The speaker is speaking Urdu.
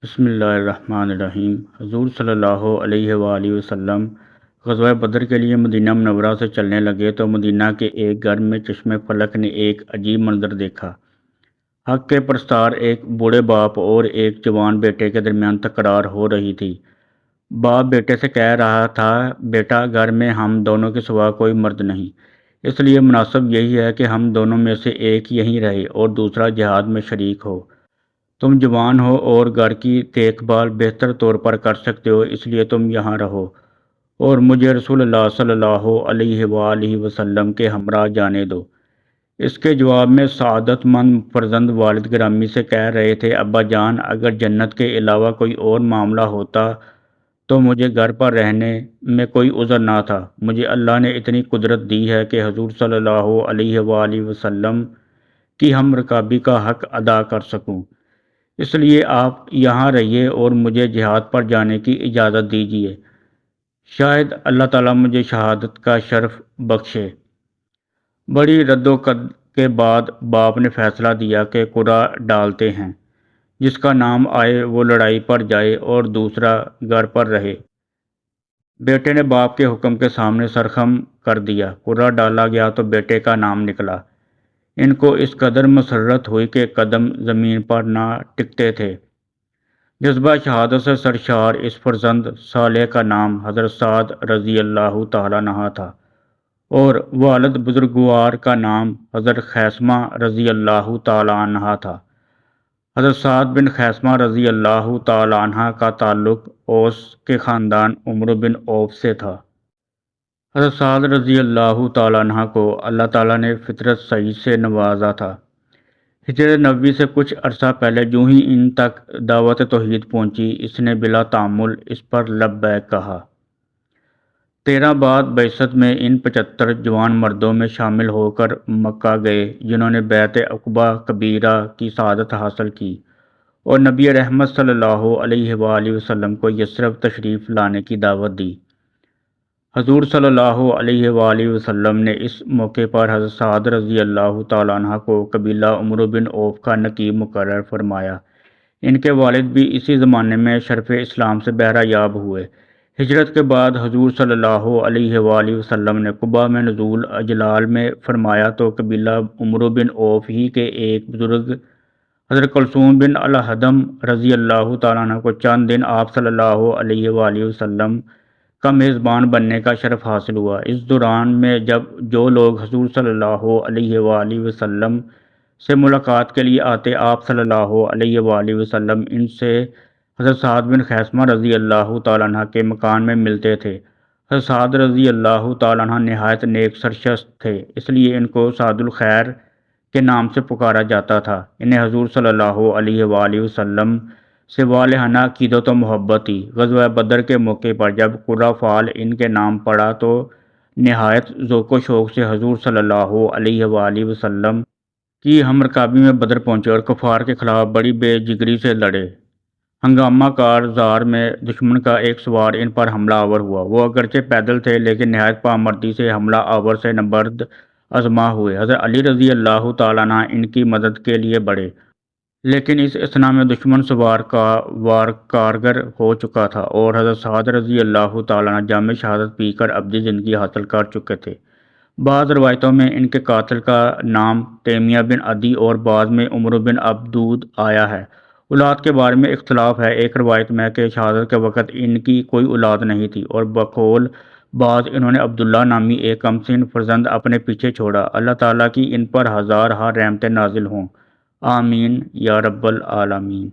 بسم اللہ الرحمن الرحیم۔ حضور صلی اللہ علیہ وآلہ وسلم غزوہ بدر کے لیے مدینہ منورہ سے چلنے لگے تو مدینہ کے ایک گھر میں چشمِ فلک نے ایک عجیب منظر دیکھا۔ حق کے پرستار ایک بوڑھے باپ اور ایک جوان بیٹے کے درمیان تکرار ہو رہی تھی۔ باپ بیٹے سے کہہ رہا تھا، بیٹا، گھر میں ہم دونوں کے سوا کوئی مرد نہیں، اس لیے مناسب یہی ہے کہ ہم دونوں میں سے ایک یہیں رہے اور دوسرا جہاد میں شریک ہو۔ تم جوان ہو اور گھر کی دیکھ بھال بہتر طور پر کر سکتے ہو، اس لیے تم یہاں رہو اور مجھے رسول اللہ صلی اللہ علیہ وآلہ وسلم کے ہمراہ جانے دو۔ اس کے جواب میں سعادت مند فرزند والد گرامی سے کہہ رہے تھے، ابا جان، اگر جنت کے علاوہ کوئی اور معاملہ ہوتا تو مجھے گھر پر رہنے میں کوئی عذر نہ تھا۔ مجھے اللہ نے اتنی قدرت دی ہے کہ حضور صلی اللہ علیہ وآلہ وسلم کی ہم رکابی کا حق ادا کر سکوں، اس لیے آپ یہاں رہیے اور مجھے جہاد پر جانے کی اجازت دیجیے، شاید اللہ تعالیٰ مجھے شہادت کا شرف بخشے۔ بڑی رد و قد کے بعد باپ نے فیصلہ دیا کہ قرعہ ڈالتے ہیں، جس کا نام آئے وہ لڑائی پر جائے اور دوسرا گھر پر رہے۔ بیٹے نے باپ کے حکم کے سامنے سر خم کر دیا۔ قرعہ ڈالا گیا تو بیٹے کا نام نکلا۔ ان کو اس قدر مسرت ہوئی کہ قدم زمین پر نہ ٹکتے تھے۔ جذبہ شہادت سے سرشار اس فرزند صالح کا نام حضرت سعد رضی اللہ تعالیٰ عنہ تھا اور والد بزرگوار کا نام حضرت خیثمہ رضی اللہ تعالیٰ عنہ تھا۔ حضرت سعد بن خیثمہ رضی اللہ تعالیٰ عنہ کا تعلق اوس کے خاندان عمرو بن عوف سے تھا۔ حضرت سعد رضی اللہ تعالیٰ عنہ کو اللہ تعالیٰ نے فطرت صحیح سے نوازا تھا۔ ہجرت نبوی سے کچھ عرصہ پہلے جو ہی ان تک دعوت توحید پہنچی، اس نے بلا تعامل اس پر لبیک کہا۔ 13 بعد بعثت میں ان 75 جوان مردوں میں شامل ہو کر مکہ گئے جنہوں نے بیعت عقبہ کبیرہ کی سعادت حاصل کی اور نبی رحمت صلی اللہ علیہ وآلہ وسلم کو یثرب تشریف لانے کی دعوت دی۔ حضور صلی اللہ علیہ وآلہ وسلم نے اس موقع پر حضرت سعد رضی اللہ تعالیٰ عنہ کو قبیلہ عمرو بن عوف کا نقیب مقرر فرمایا۔ ان کے والد بھی اسی زمانے میں شرف اسلام سے بہرہ یاب ہوئے۔ ہجرت کے بعد حضور صلی اللہ علیہ وآلہ وسلم نے قباء میں نزول اجلال میں فرمایا تو قبیلہ عمرو بن عوف ہی کے ایک بزرگ حضرت کلثوم بن الحدم رضی اللہ تعالیٰ عنہ کو چند دن آپ صلی اللہ علیہ وآلہ وسلم کا میزبان بننے کا شرف حاصل ہوا۔ اس دوران میں جو لوگ حضور صلی اللہ علیہ وآلہ وسلم سے ملاقات کے لیے آتے، آپ صلی اللہ علیہ وآلہ وسلم ان سے حضرت سعد بن خیثمہ رضی اللہ تعالیٰ عنہ کے مکان میں ملتے تھے۔ حضرت سعد رضی اللہ تعالیٰ عنہ نہایت نیک سرشخص تھے، اس لیے ان کو سعد الخیر کے نام سے پکارا جاتا تھا۔ انہیں حضور صلی اللہ علیہ وآلہ وسلم سے والہانہ عقیدت و محبت تھی۔ غزوہ بدر کے موقع پر جب قرہ فال ان کے نام پڑا تو نہایت ذوق و شوق سے حضور صلی اللہ علیہ وآلہ وسلم کی ہم رکابی میں بدر پہنچے اور کفار کے خلاف بڑی بے جگری سے لڑے۔ ہنگامہ کار زار میں دشمن کا ایک سوار ان پر حملہ آور ہوا۔ وہ اگرچہ پیدل تھے لیکن نہایت پامردی سے حملہ آور سے نبرد آزما ہوئے۔ حضرت علی رضی اللہ تعالیٰ عنہ ان کی مدد کے لیے بڑھے، لیکن اس اثنا میں دشمن سوار کا وار کارگر ہو چکا تھا اور حضرت سعد رضی اللہ تعالیٰ عنہ جام شہادت پی کر ابدی زندگی حاصل کر چکے تھے۔ بعض روایتوں میں ان کے قاتل کا نام تیمیہ بن عدی اور بعض میں عمرو بن عبدود آیا ہے۔ اولاد کے بارے میں اختلاف ہے۔ ایک روایت میں کہ شہادت کے وقت ان کی کوئی اولاد نہیں تھی اور بقول بعض انہوں نے عبداللہ نامی ایک کمسن فرزند اپنے پیچھے چھوڑا۔ اللہ تعالیٰ کی ان پر ہزارہا رحمتیں نازل ہوں، آمین یا رب العالمین۔